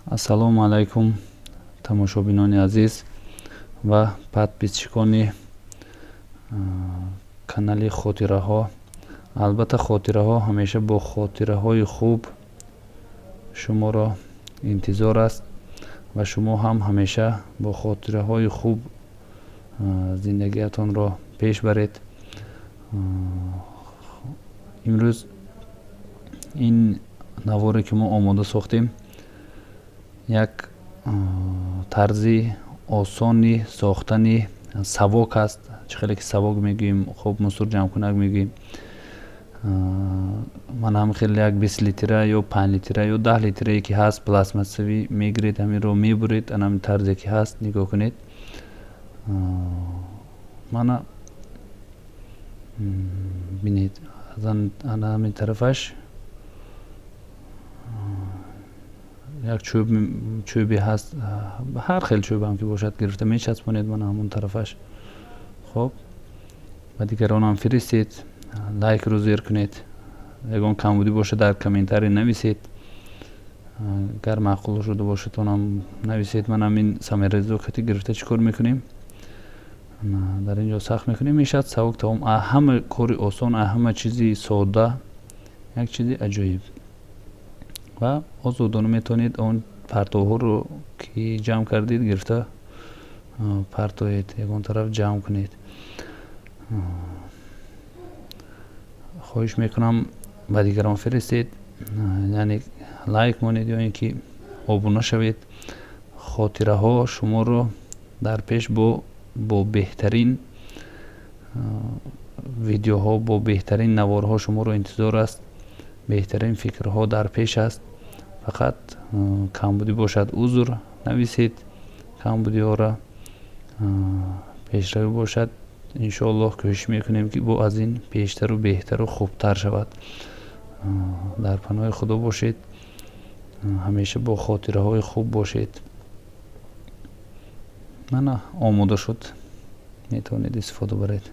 ассалому алайкум тамошобинони азиз ва подписчикони канали хотираҳо. албатта хотираҳо ҳамеша бо хотираҳои хуб шуморо интизор аст ва шумо ҳам ҳамеша бо хотираҳои хуб зиндагиятонро пеш баред. имрӯз ин наворе ки мо омода сохтем як тарзи осони сохтани савок аст. чӣ хеле ки савок мегӯем, хоб мусур ҷамъкунак мегӯем. ман ҳам хеле як 20 литра ё 5 литра ё 10 литрае ки ҳаст пластмассавӣ мегиред, ҳаминро мебуред. анам тарзе ки ҳаст нигоҳ кунед. мана бинед ҳамин тарафаш як чӯби ҳаст, ҳар хел чӯбам ки бошад гирифта мечаспонед мана ҳамон тарафаш. хоб ба дигаронам фиристед, лайкро зер кунед. ягон камбудӣ бошад дар комментаре нависед. гар маъқул шуда бошад онам нависед. манам ин самарезокати гирифта чӣ кор мекунем, дар ин ҷо сахт мекунем. мешад савук тавом. ҳама кори осон, ҳама чизи содда як чизи аҷоиб. ва озодона метавонед он партовҳоро ки ҷамъ кардед гирифта партоед, ягон тараф ҷамъ кунед. хоҳиш мекунам ба дигарон фиристед, яъне лайк монед ё ин ки обуна шавед. хотираҳо шуморо дар пеш бо беҳтарин видеоҳо, бо беҳтарин наворҳо шуморо интизор аст. беҳтарин фикрҳо дар пеш аст. фақат камбудӣ бошад узр нависед, камбудиҳоро пешравӣ бошад. иншоаллоҳ кӯшиш мекунем ки бо аз ин пештару беҳтару хубтар шавад. дар паноҳи худо бошед. ҳамеша бо хотираҳои хуб бошед. мана омода шуд, метавонед истифода баред.